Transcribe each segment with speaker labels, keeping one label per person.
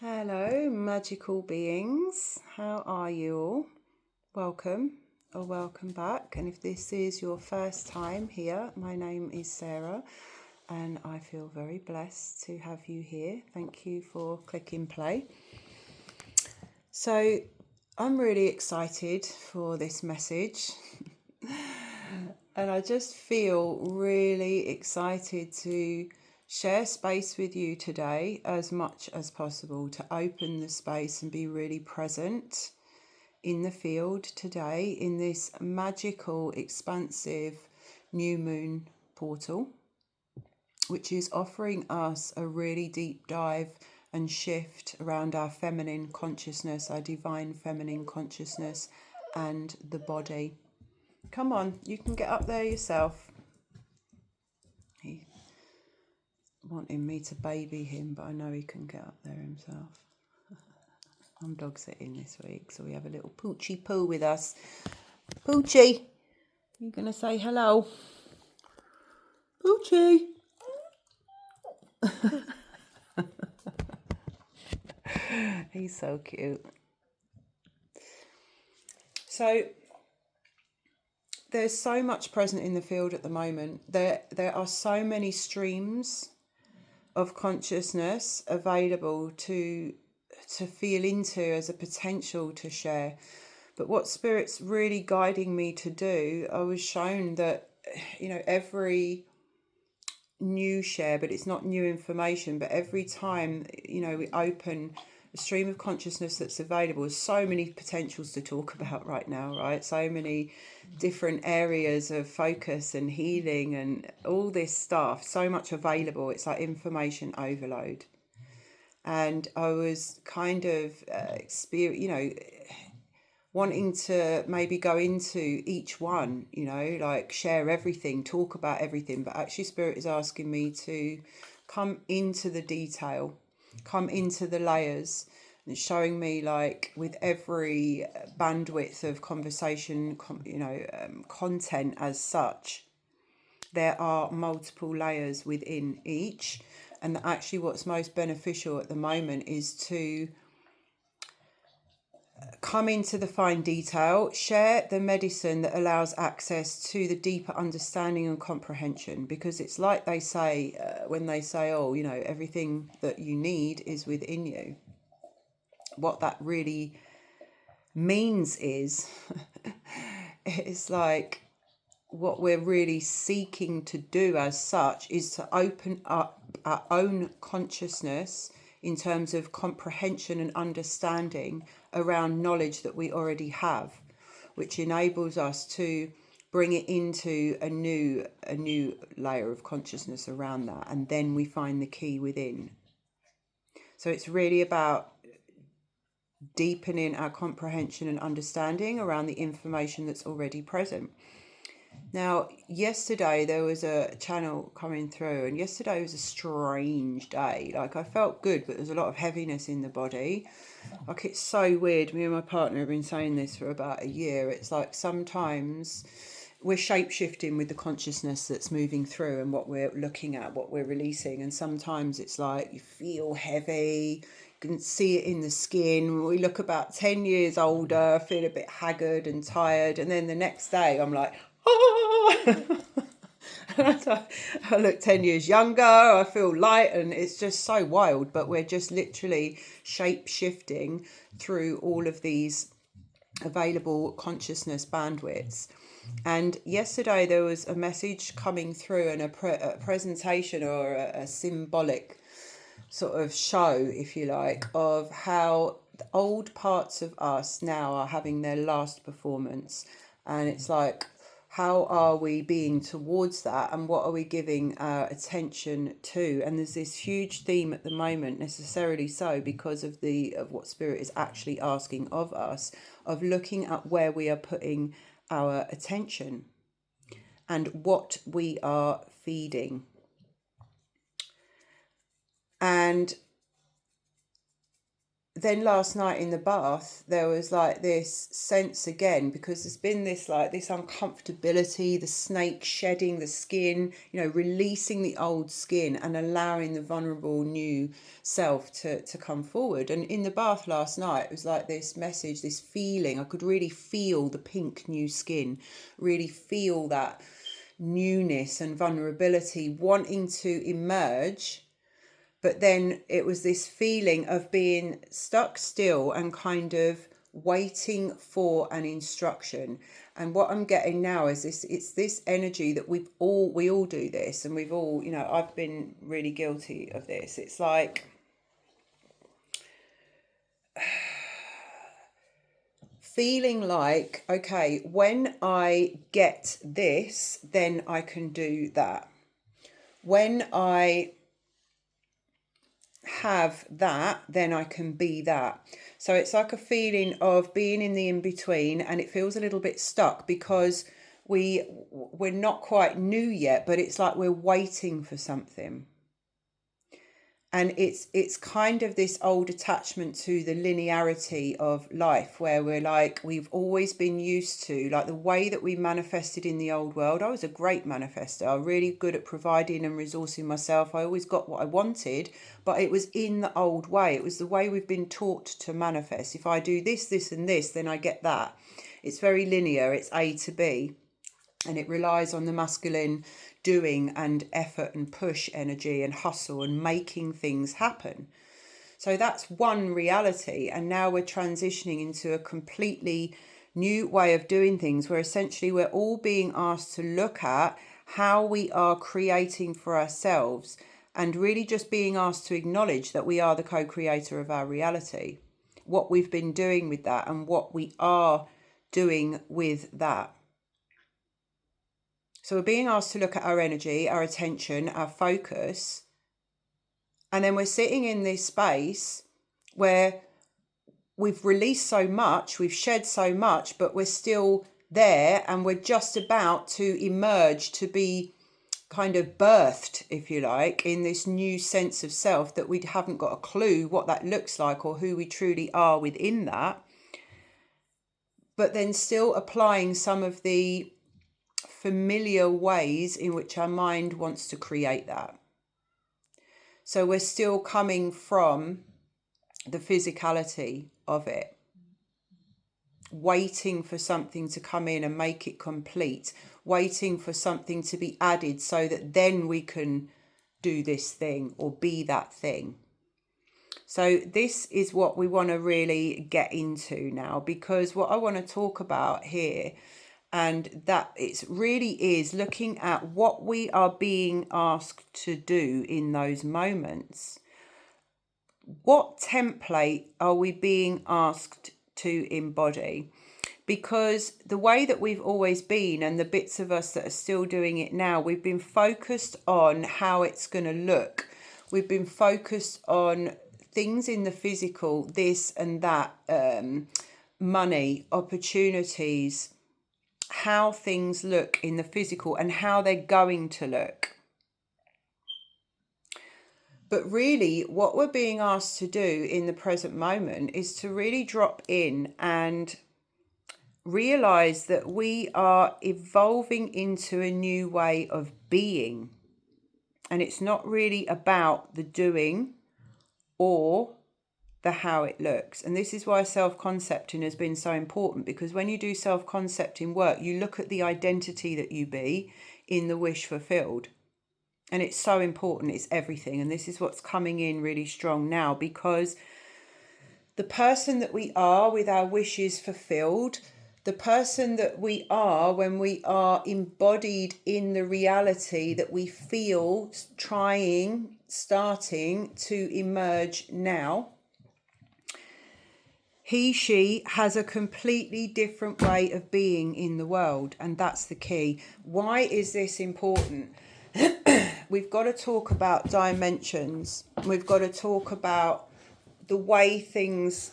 Speaker 1: Hello, magical beings. How are you all? Welcome or welcome back. And if this is your first time here, my name is Sarah and I feel very blessed to have you here. Thank you for clicking play. So, I'm really excited for this message. And I just feel really excited to share space with you today as much as possible, to open the space and be really present in the field today in this magical, expansive new moon portal, which is offering us a really deep dive and shift around our feminine consciousness, our divine feminine consciousness, and the body. Come on, you can get up there yourself. He's wanting me to baby him, but I know he can get up there himself. I'm dog sitting this week, so we have a little Poochie Poo with us. Poochie, you gonna say hello? Poochie. He's so cute. So there's so much present in the field at the moment. There are so many streams of consciousness available to feel into as a potential to share. But what Spirit's really guiding me to do, I was shown that, every new share, but it's not new information, but every time, we open a stream of consciousness that's available, there's so many potentials to talk about right now, right? So many different areas of focus and healing and all this stuff, so much available. It's like information overload. And I was kind of wanting to maybe go into each one, like share everything, talk about everything. But actually Spirit is asking me to come into the detail, come into the layers, and showing me like with every bandwidth of conversation, content as such, there are multiple layers within each. And that actually what's most beneficial at the moment is to come into the fine detail, share the medicine that allows access to the deeper understanding and comprehension. Because it's like they say, when they say, everything that you need is within you. What that really means is, it's like what we're really seeking to do as such is to open up our own consciousness in terms of comprehension and understanding around knowledge that we already have, which enables us to bring it into a new layer of consciousness around that, and then we find the key within. So it's really about deepening our comprehension and understanding around the information that's already present. Now, yesterday there was a channel coming through, and yesterday was a strange day. Like, I felt good, but there's a lot of heaviness in the body. Like, it's so weird. Me and my partner have been saying this for about a year. It's like sometimes we're shape-shifting with the consciousness that's moving through and what we're looking at, what we're releasing. And sometimes it's like you feel heavy, you can see it in the skin. We look about 10 years older, feel a bit haggard and tired. And then the next day I'm like, I look 10 years younger, I feel light, and it's just so wild. But we're just literally shape-shifting through all of these available consciousness bandwidths. And yesterday there was a message coming through and a presentation or a symbolic sort of show, if you like, of how the old parts of us now are having their last performance. And it's like, how are we being towards that, and what are we giving our attention to? And there's this huge theme at the moment, necessarily so because of what Spirit is actually asking of us, of looking at where we are putting our attention and what we are feeding. And then last night in the bath, there was like this sense again, because there's been this like this uncomfortability, the snake shedding the skin, releasing the old skin and allowing the vulnerable new self to come forward. And in the bath last night, it was like this message, this feeling. I could really feel the pink new skin, really feel that newness and vulnerability wanting to emerge. But then it was this feeling of being stuck still and kind of waiting for an instruction. And what I'm getting now is this, it's this energy that we all do this, and we've all, I've been really guilty of this. It's like feeling like, okay, when I get this, then I can do that. When I have that, then I can be that. So it's like a feeling of being in the in-between, and it feels a little bit stuck because we're not quite new yet, but it's like we're waiting for something. And it's kind of this old attachment to the linearity of life, where we're like, we've always been used to, like the way that we manifested in the old world. I was a great manifester. I'm really good at providing and resourcing myself. I always got what I wanted, but it was in the old way. It was the way we've been taught to manifest. If I do this, this, and this, then I get that. It's very linear. It's A to B. And it relies on the masculine doing and effort and push energy and hustle and making things happen. So that's one reality. And now we're transitioning into a completely new way of doing things, where essentially we're all being asked to look at how we are creating for ourselves, and really just being asked to acknowledge that we are the co-creator of our reality, what we've been doing with that and what we are doing with that. So we're being asked to look at our energy, our attention, our focus. And then we're sitting in this space where we've released so much, we've shed so much, but we're still there, and we're just about to emerge, to be kind of birthed, if you like, in this new sense of self that we haven't got a clue what that looks like or who we truly are within that. But then still applying some of the familiar ways in which our mind wants to create that. So we're still coming from the physicality of it, waiting for something to come in and make it complete, waiting for something to be added so that then we can do this thing or be that thing. So this is what we want to really get into now, because what I want to talk about here, and that it really is looking at what we are being asked to do in those moments. What template are we being asked to embody? Because the way that we've always been, and the bits of us that are still doing it now, we've been focused on how it's going to look. We've been focused on things in the physical, this and that, money, opportunities, how things look in the physical and how they're going to look. But really what we're being asked to do in the present moment is to really drop in and realize that we are evolving into a new way of being. And it's not really about the doing or the how it looks. And this is why self-concepting has been so important, because when you do self-concepting work, you look at the identity that you be in the wish fulfilled. And it's so important. It's everything. And this is what's coming in really strong now, because the person that we are with our wishes fulfilled, the person that we are when we are embodied in the reality that we feel starting to emerge now, he, she has a completely different way of being in the world. And that's the key. Why is this important? We've got to talk about dimensions. We've got to talk about the way things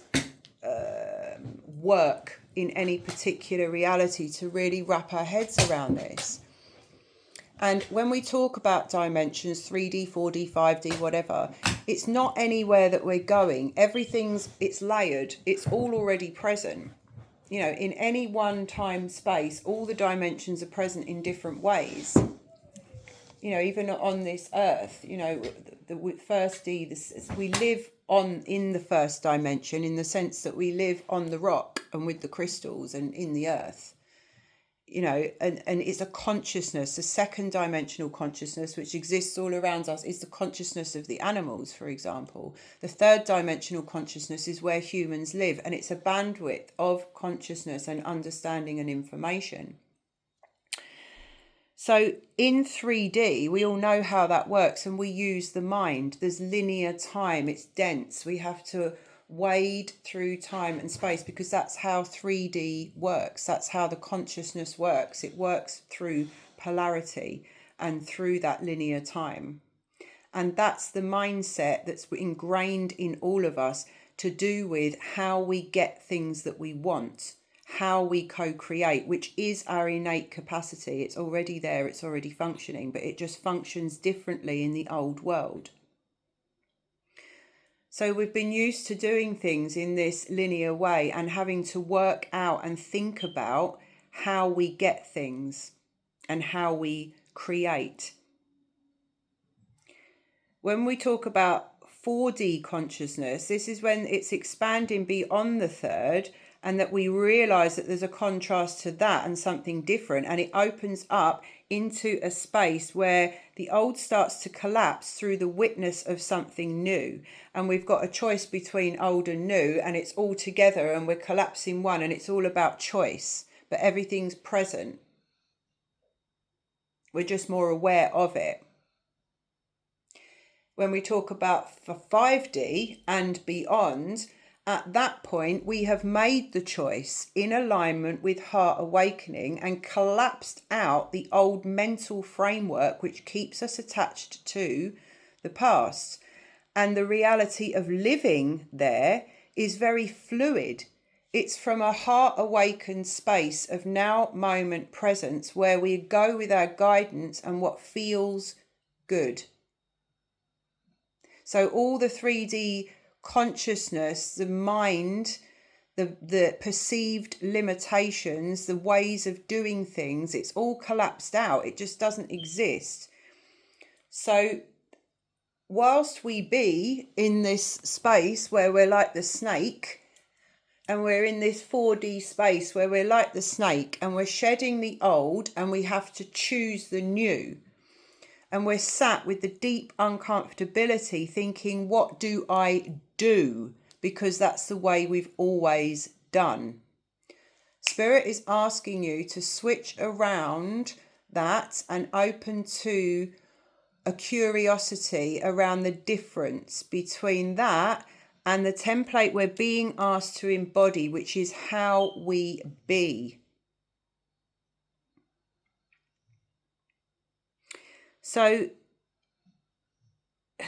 Speaker 1: work in any particular reality to really wrap our heads around this. And when we talk about dimensions, 3D, 4D, 5D, whatever, it's not anywhere that we're going. It's layered. It's all already present. You know, in any one time space, all the dimensions are present in different ways. You know, even on this earth, you know, the first D, we live in the first dimension, in the sense that we live on the rock and with the crystals and in the earth. You know, and it's a consciousness, a second dimensional consciousness, which exists all around us, is the consciousness of the animals, for example. The third dimensional consciousness is where humans live, and it's a bandwidth of consciousness and understanding and information. So in 3D, we all know how that works, and we use the mind. There's linear time, it's dense. We have to wade through time and space, because that's how 3D works. That's how the consciousness works. It works through polarity and through that linear time. And that's the mindset that's ingrained in all of us, to do with how we get things that we want, how we co-create, which is our innate capacity. It's already there, it's already functioning, but it just functions differently in the old world. So we've been used to doing things in this linear way and having to work out and think about how we get things and how we create. When we talk about 4D consciousness, this is when it's expanding beyond the third, and that we realize that there's a contrast to that and something different, and it opens up into a space where the old starts to collapse through the witness of something new. And we've got a choice between old and new, and it's all together, and we're collapsing one, and it's all about choice, but everything's present. We're just more aware of it. When we talk about for 5D and beyond, at that point, we have made the choice in alignment with heart awakening and collapsed out the old mental framework which keeps us attached to the past. And the reality of living there is very fluid. It's from a heart awakened space of now, moment, presence, where we go with our guidance and what feels good. So all the 3D consciousness, the mind, the perceived limitations, the ways of doing things, it's all collapsed out. It just doesn't exist. So whilst we be in this space where we're like the snake, and we're in this 4D space where we're like the snake, and we're shedding the old, and we have to choose the new. And we're sat with the deep uncomfortability thinking, what do I do? Because that's the way we've always done. Spirit is asking you to switch around that and open to a curiosity around the difference between that and the template we're being asked to embody, which is how we be. So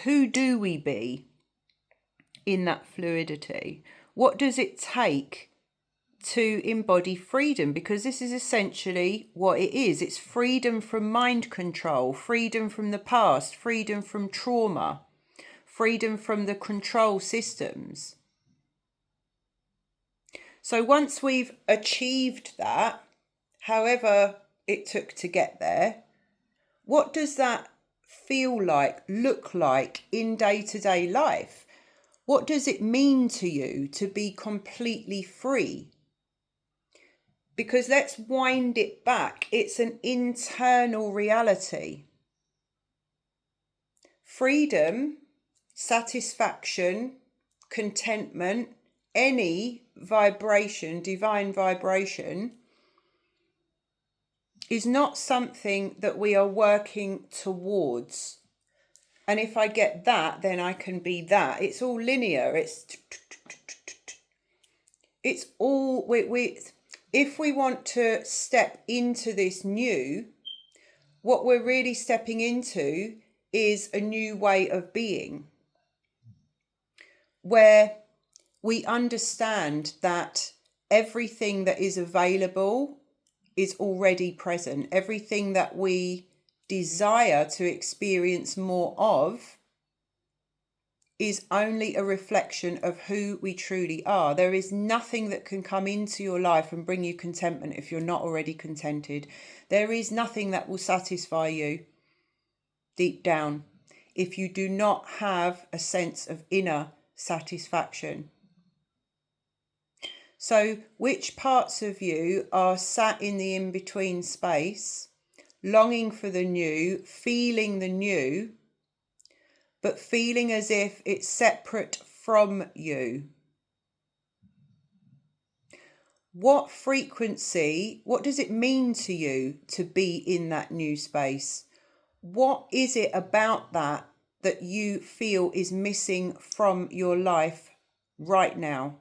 Speaker 1: who do we be in that fluidity? What does it take to embody freedom? Because this is essentially what it is. It's freedom from mind control, freedom from the past, freedom from trauma, freedom from the control systems. So once we've achieved that, however it took to get there, what does that feel like, look like in day-to-day life? What does it mean to you to be completely free? Because let's wind it back. It's an internal reality. Freedom, satisfaction, contentment, any vibration, divine vibration, is not something that we are working towards. And if I get that, then I can be that. It's all linear. It's all if we want to step into this new, what we're really stepping into is a new way of being, where we understand that everything that is available is already present. Everything that we desire to experience more of is only a reflection of who we truly are. There is nothing that can come into your life and bring you contentment if you're not already contented. There is nothing that will satisfy you deep down if you do not have a sense of inner satisfaction. So which parts of you are sat in the in-between space, longing for the new, feeling the new, but feeling as if it's separate from you? What frequency, what does it mean to you to be in that new space? What is it about that you feel is missing from your life right now?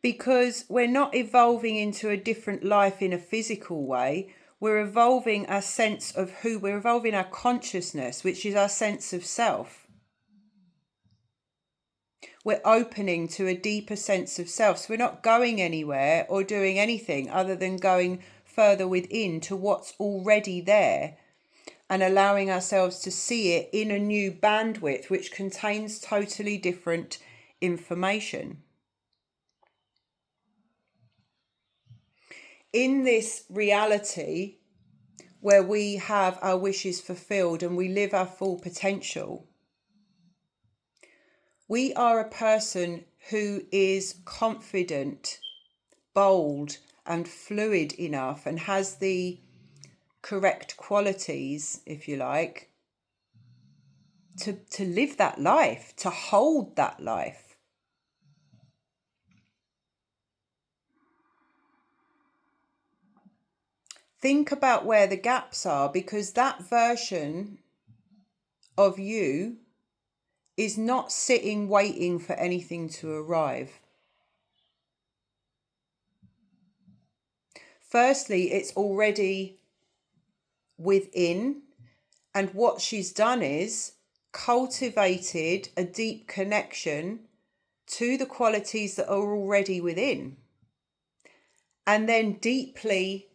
Speaker 1: Because we're not evolving into a different life in a physical way. We're evolving our sense of who, we're evolving our consciousness, which is our sense of self. We're opening to a deeper sense of self. So we're not going anywhere or doing anything other than going further within to what's already there and allowing ourselves to see it in a new bandwidth, which contains totally different information. In this reality where we have our wishes fulfilled and we live our full potential, we are a person who is confident, bold, and fluid enough and has the correct qualities, if you like, to live that life, to hold that life. Think about where the gaps are, because that version of you is not sitting waiting for anything to arrive. Firstly, it's already within, and what she's done is cultivated a deep connection to the qualities that are already within, and then deeply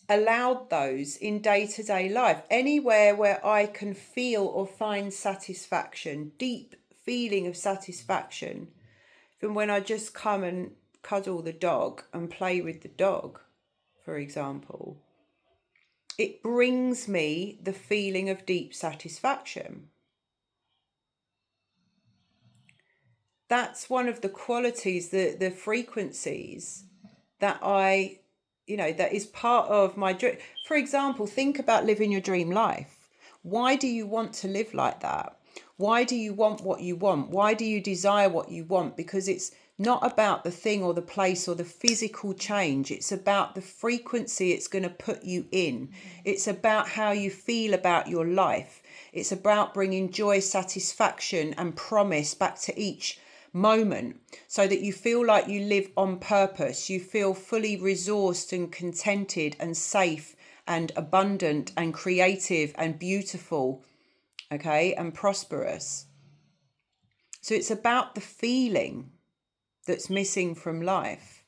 Speaker 1: allowed those in day-to-day life. Anywhere where I can feel or find satisfaction, deep feeling of satisfaction, from when I just come and cuddle the dog and play with the dog, for example, it brings me the feeling of deep satisfaction. That's one of the qualities, the frequencies that that is part of my dream. For example, think about living your dream life. Why do you want to live like that? Why do you want what you want? Why do you desire what you want? Because it's not about the thing or the place or the physical change. It's about the frequency it's going to put you in. It's about how you feel about your life. It's about bringing joy, satisfaction, and promise back to each moment, so that you feel like you live on purpose. You feel fully resourced and contented and safe and abundant and creative and beautiful, okay, and prosperous. So it's about the feeling that's missing from life.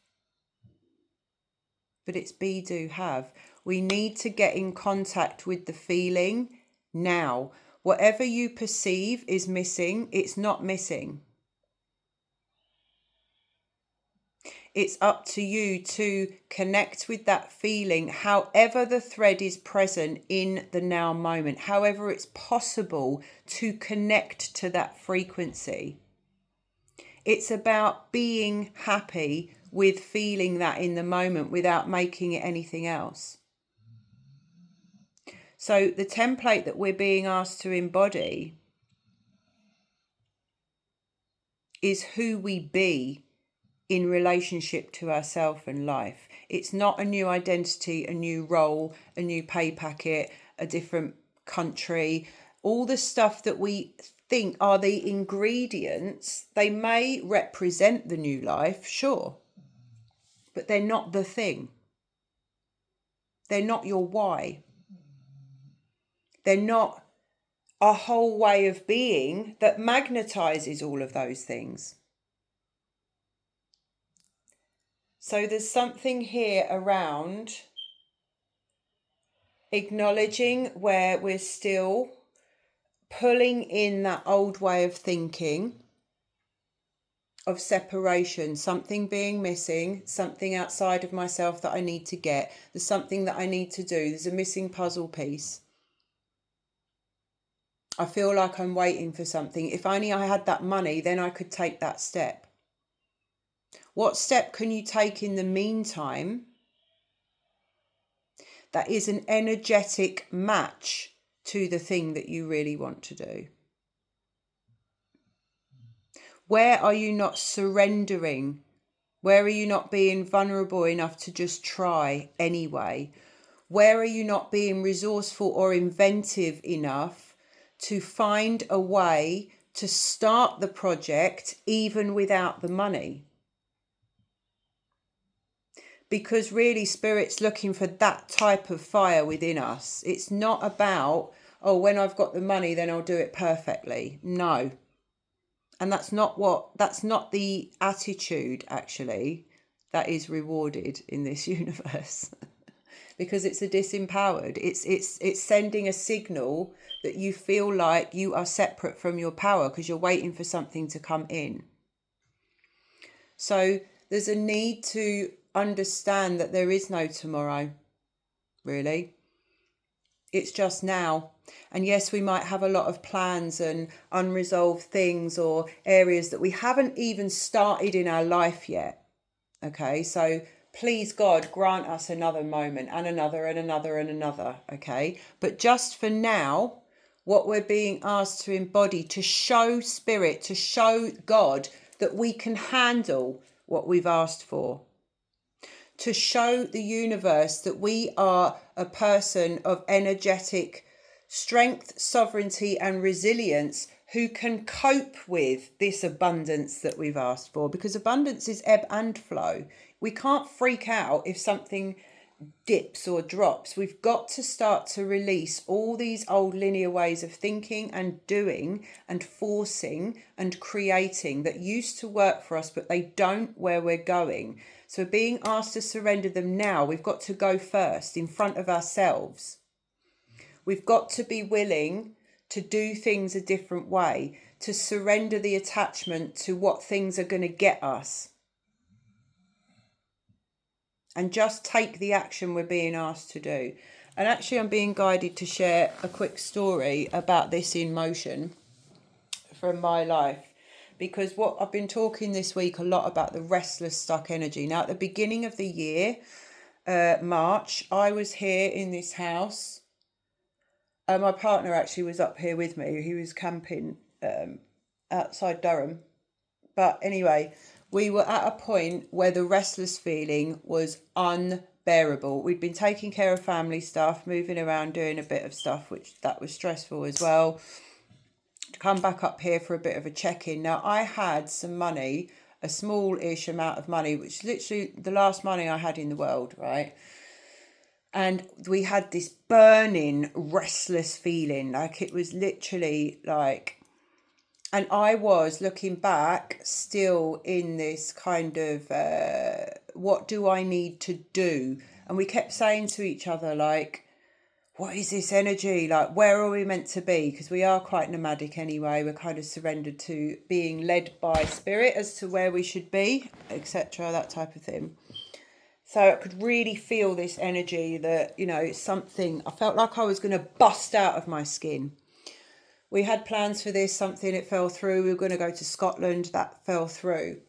Speaker 1: But it's be, do, have. We need to get in contact with the feeling now. Whatever you perceive is missing, it's not missing. It's up to you to connect with that feeling, however the thread is present in the now moment, however it's possible to connect to that frequency. It's about being happy with feeling that in the moment without making it anything else. So the template that we're being asked to embody is who we be in relationship to ourselves and life. It's not a new identity, a new role, a new pay packet, a different country. All the stuff that we think are the ingredients, they may represent the new life, sure, but they're not the thing. They're not your why. They're not a whole way of being that magnetizes all of those things. So there's something here around acknowledging where we're still pulling in that old way of thinking, of separation, something being missing, something outside of myself that I need to get. There's something that I need to do. There's a missing puzzle piece. I feel like I'm waiting for something. If only I had that money, then I could take that step. What step can you take in the meantime that is an energetic match to the thing that you really want to do? Where are you not surrendering? Where are you not being vulnerable enough to just try anyway? Where are you not being resourceful or inventive enough to find a way to start the project even without the money? Because really, Spirit's looking for that type of fire within us. It's not about, oh, when I've got the money, then I'll do it perfectly. No. And that's not the attitude, actually, that is rewarded in this universe. Because it's a disempowered. It's sending a signal that you feel like you are separate from your power because you're waiting for something to come in. So there's a need to understand that there is no tomorrow, really. It's just now. And yes, we might have a lot of plans and unresolved things or areas that we haven't even started in our life yet. Okay, so please God, grant us another moment and another and another and another. Okay, but just for now, what we're being asked to embody, to show Spirit, to show God that we can handle what we've asked for. To show the universe that we are a person of energetic strength, sovereignty, and resilience who can cope with this abundance that we've asked for. Because abundance is ebb and flow. We can't freak out if something dips or drops. We've got to start to release all these old linear ways of thinking and doing and forcing and creating that used to work for us, but they don't where we're going. So being asked to surrender them now, we've got to go first in front of ourselves. We've got to be willing to do things a different way, to surrender the attachment to what things are going to get us. And just take the action we're being asked to do. And actually, I'm being guided to share a quick story about this in motion from my life. Because what I've been talking this week a lot about the restless, stuck energy. Now, at the beginning of the year, March, I was here in this house. My partner actually was up here with me. He was camping outside Durham. But anyway, we were at a point where the restless feeling was unbearable. We'd been taking care of family stuff, moving around, doing a bit of stuff, which that was stressful as well. To come back up here for a bit of a check-in. Now, I had some money, a small-ish amount of money, which is literally the last money I had in the world, right? And we had this burning, restless feeling, like it was literally like... And I was looking back still in this kind of, what do I need to do? And we kept saying to each other, like, what is this energy? Like, where are we meant to be? Because we are quite nomadic anyway. We're kind of surrendered to being led by Spirit as to where we should be, etc., that type of thing. So I could really feel this energy that, you know, something, I felt like I was going to bust out of my skin. We had plans for this, something, it fell through. We were going to go to Scotland, that fell through.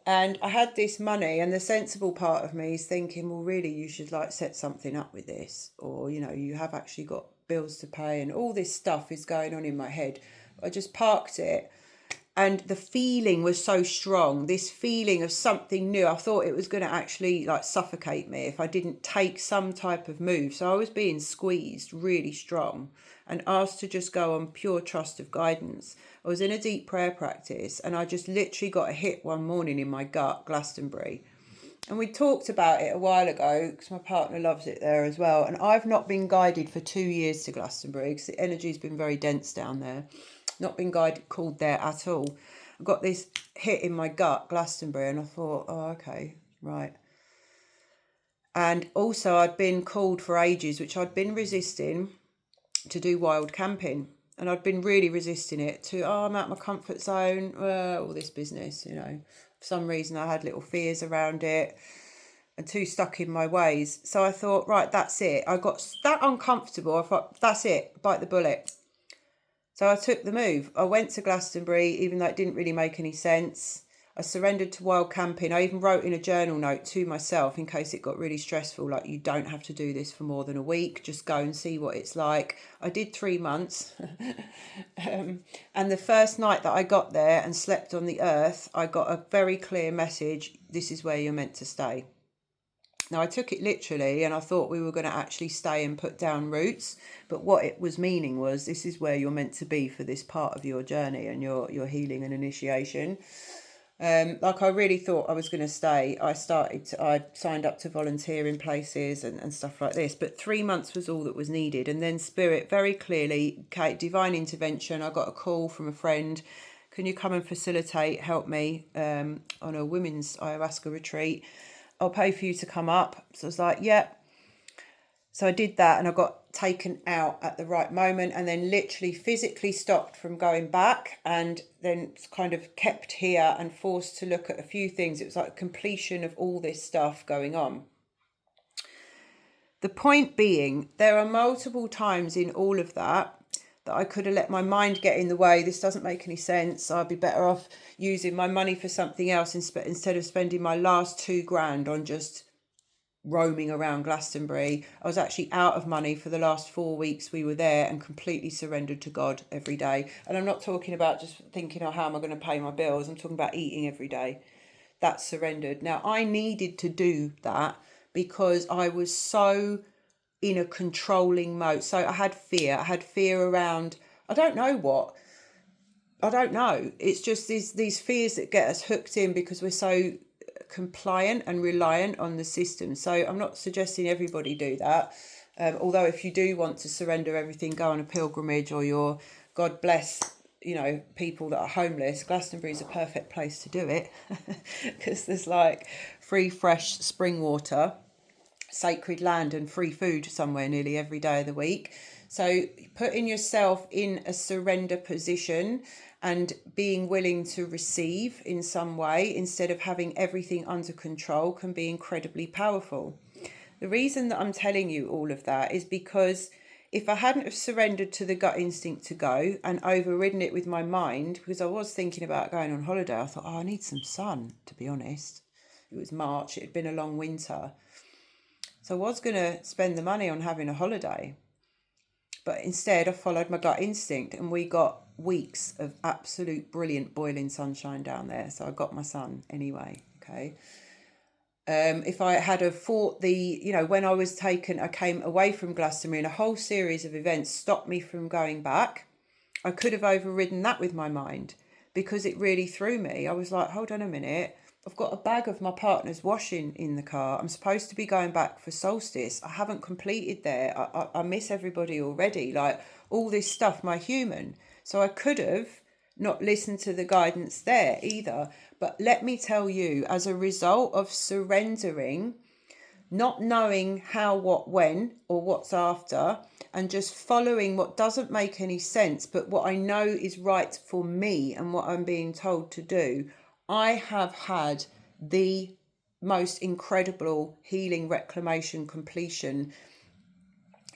Speaker 1: And I had this money, and the sensible part of me is thinking, well, really, you should like set something up with this. Or, you know, you have actually got bills to pay and all this stuff is going on in my head. I just parked it. And the feeling was so strong, this feeling of something new. I thought it was going to actually like suffocate me if I didn't take some type of move. So I was being squeezed really strong and asked to just go on pure trust of guidance. I was in a deep prayer practice and I just literally got a hit one morning in my gut, Glastonbury. And we talked about it a while ago because my partner loves it there as well. And I've not been guided for 2 years to Glastonbury because the energy's been very dense down there. Not been called there at all. I got this hit in my gut, Glastonbury, and I thought, oh, okay, right? And also I'd been called for ages, which I'd been resisting, to do wild camping. And I'd been really resisting it I'm out my comfort zone, all this business, you know. For some reason I had little fears around it and too stuck in my ways. So I thought, right, that's it. I got that uncomfortable. I thought, that's it, bite the bullet. So I took the move. I went to Glastonbury, even though it didn't really make any sense. I surrendered to wild camping. I even wrote in a journal note to myself in case it got really stressful, like, you don't have to do this for more than a week. Just go and see what it's like. I did 3 months. And the first night that I got there and slept on the earth, I got a very clear message. This is where you're meant to stay. Now, I took it literally and I thought we were going to actually stay and put down roots. But what it was meaning was, this is where you're meant to be for this part of your journey and your healing and initiation. Like, I really thought I was going to stay. I signed up to volunteer in places and stuff like this. But 3 months was all that was needed. And then Spirit very clearly, divine intervention. I got a call from a friend. Can you come and facilitate, help me on a women's ayahuasca retreat? I'll pay for you to come up. So I was like, yeah. So I did that and I got taken out at the right moment and then literally physically stopped from going back and then kind of kept here and forced to look at a few things. It was like a completion of all this stuff going on. The point being, there are multiple times in all of that I could have let my mind get in the way. This doesn't make any sense. I'd be better off using my money for something else instead of spending my last $2,000 on just roaming around Glastonbury. I was actually out of money for the last 4 weeks we were there and completely surrendered to God every day. And I'm not talking about just thinking, oh, how am I going to pay my bills? I'm talking about eating every day. That's surrendered. Now, I needed to do that because I was so in a controlling mode. So I had fear. I had fear around, I don't know what. I don't know. It's just these fears that get us hooked in because we're so compliant and reliant on the system. So I'm not suggesting everybody do that. Although if you do want to surrender everything, go on a pilgrimage, or God bless, people that are homeless, Glastonbury is a perfect place to do it because there's like free, fresh spring water, sacred land and free food somewhere nearly every day of the week. So putting yourself in a surrender position and being willing to receive in some way instead of having everything under control can be incredibly powerful. The reason that I'm telling you all of that is because if I hadn't have surrendered to the gut instinct to go and overridden it with my mind, because I was thinking about going on holiday, I thought, I need some sun, to be honest. It was March, it had been a long winter. So I was going to spend the money on having a holiday. But instead, I followed my gut instinct and we got weeks of absolute brilliant boiling sunshine down there. So I got my sun anyway, okay? If I had have fought when I came away from Glastonbury and a whole series of events stopped me from going back, I could have overridden that with my mind because it really threw me. I was like, hold on a minute. I've got a bag of my partner's washing in the car. I'm supposed to be going back for solstice. I haven't completed there. I miss everybody already. Like all this stuff, my human. So I could have not listened to the guidance there either. But let me tell you, as a result of surrendering, not knowing how, what, when, or what's after, and just following what doesn't make any sense, but what I know is right for me and what I'm being told to do, I have had the most incredible healing, reclamation, completion,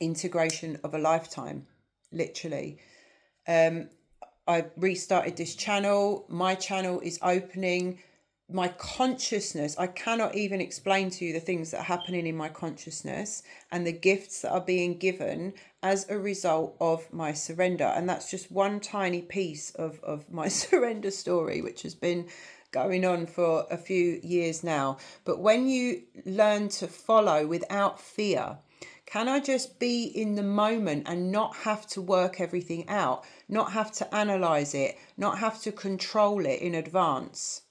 Speaker 1: integration of a lifetime, literally. I restarted this channel. My channel is opening. My consciousness, I cannot even explain to you the things that are happening in my consciousness and the gifts that are being given as a result of my surrender. And that's just one tiny piece of my surrender story, which has been going on for a few years now. But when you learn to follow without fear, can I just be in the moment and not have to work everything out, not have to analyze it, not have to control it in advance?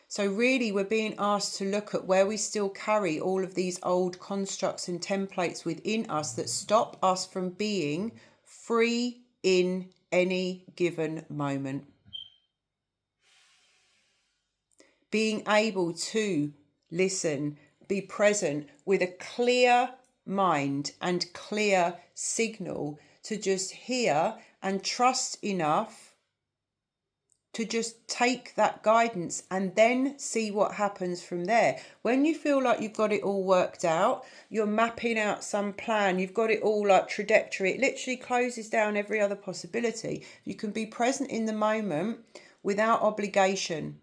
Speaker 1: So really, we're being asked to look at where we still carry all of these old constructs and templates within us that stop us from being free in any given moment. being able to listen, be present with a clear mind and clear signal to just hear and trust enough to just take that guidance and then see what happens from there. When you feel like you've got it all worked out, you're mapping out some plan, you've got it all like trajectory, it literally closes down every other possibility. You can be present in the moment without obligation,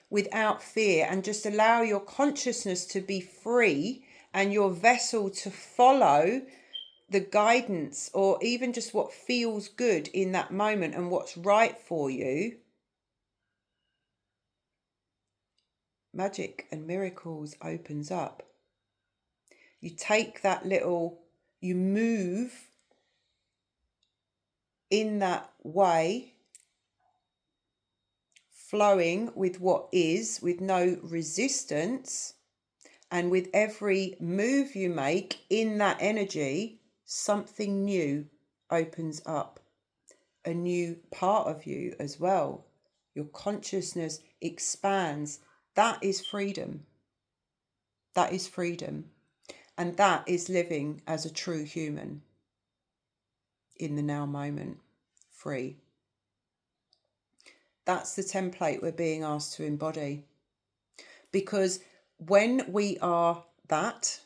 Speaker 1: without fear, and just allow your consciousness to be free and your vessel to follow the guidance, or even just what feels good in that moment and what's right for you. Magic and miracles opens up. You take that you move in that way, flowing with what is, with no resistance. And with every move you make in that energy, something new opens up. A new part of you as well. Your consciousness expands. That is freedom. That is freedom. And that is living as a true human in the now moment, free. That's the template we're being asked to embody. Because when we are that,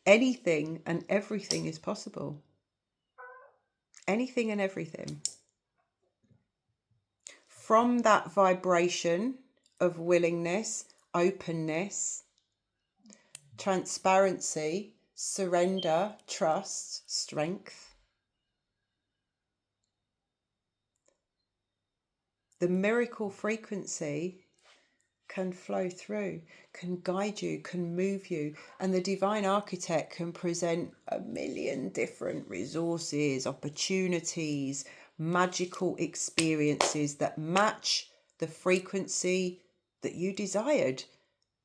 Speaker 1: anything and everything is possible. Anything and everything. From that vibration of willingness, openness, transparency, surrender, trust, strength, the miracle frequency can flow through, can guide you, can move you. And the divine architect can present a million different resources, opportunities, magical experiences that match the frequency that you desired.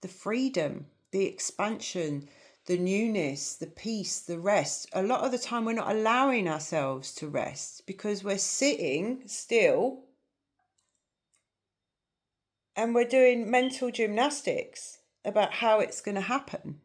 Speaker 1: The freedom, the expansion, the newness, the peace, the rest. A lot of the time we're not allowing ourselves to rest because we're sitting still and we're doing mental gymnastics about how it's going to happen.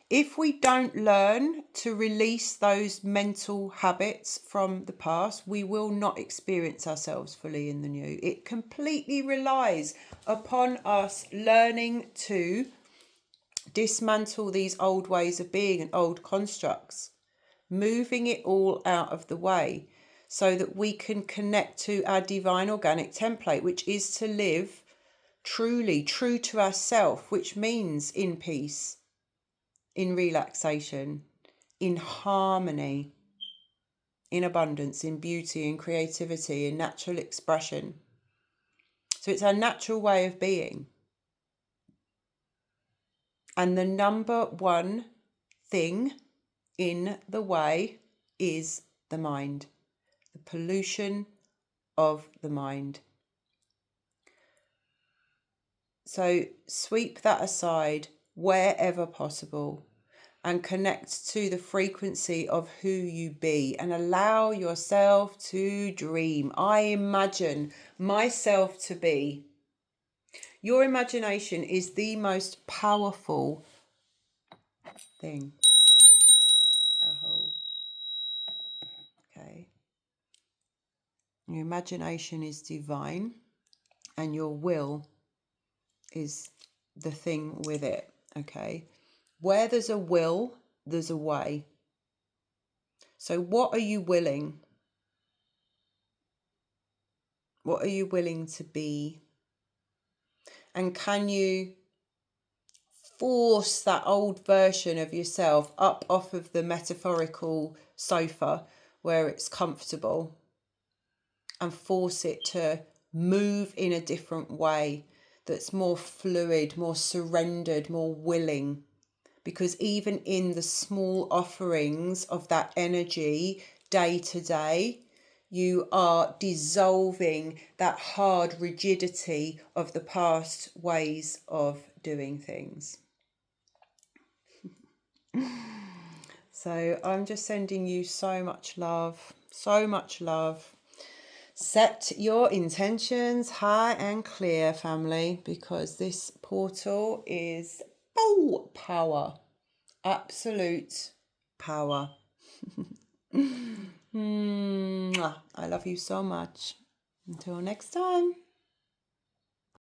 Speaker 1: If we don't learn to release those mental habits from the past, we will not experience ourselves fully in the new. It completely relies upon us learning to dismantle these old ways of being and old constructs, moving it all out of the way so that we can connect to our divine organic template, which is to live truly true to ourselves, which means in peace, in relaxation, in harmony, in abundance, in beauty, in creativity, in natural expression. So it's our natural way of being. And the number one thing in the way is the mind, the pollution of the mind. So sweep that aside wherever possible and connect to the frequency of who you be and allow yourself to dream. I imagine myself to be. Your imagination is the most powerful thing. Okay. Your imagination is divine and your will is the thing with it. Okay. Where there's a will, there's a way. So what are you willing? What are you willing to be? And can you force that old version of yourself up off of the metaphorical sofa where it's comfortable and force it to move in a different way that's more fluid, more surrendered, more willing? Because even in the small offerings of that energy day to day, you are dissolving that hard rigidity of the past ways of doing things. So I'm just sending you so much love, so much love. Set your intentions high and clear, family, because this portal is power, absolute power. I love you so much. Until next time.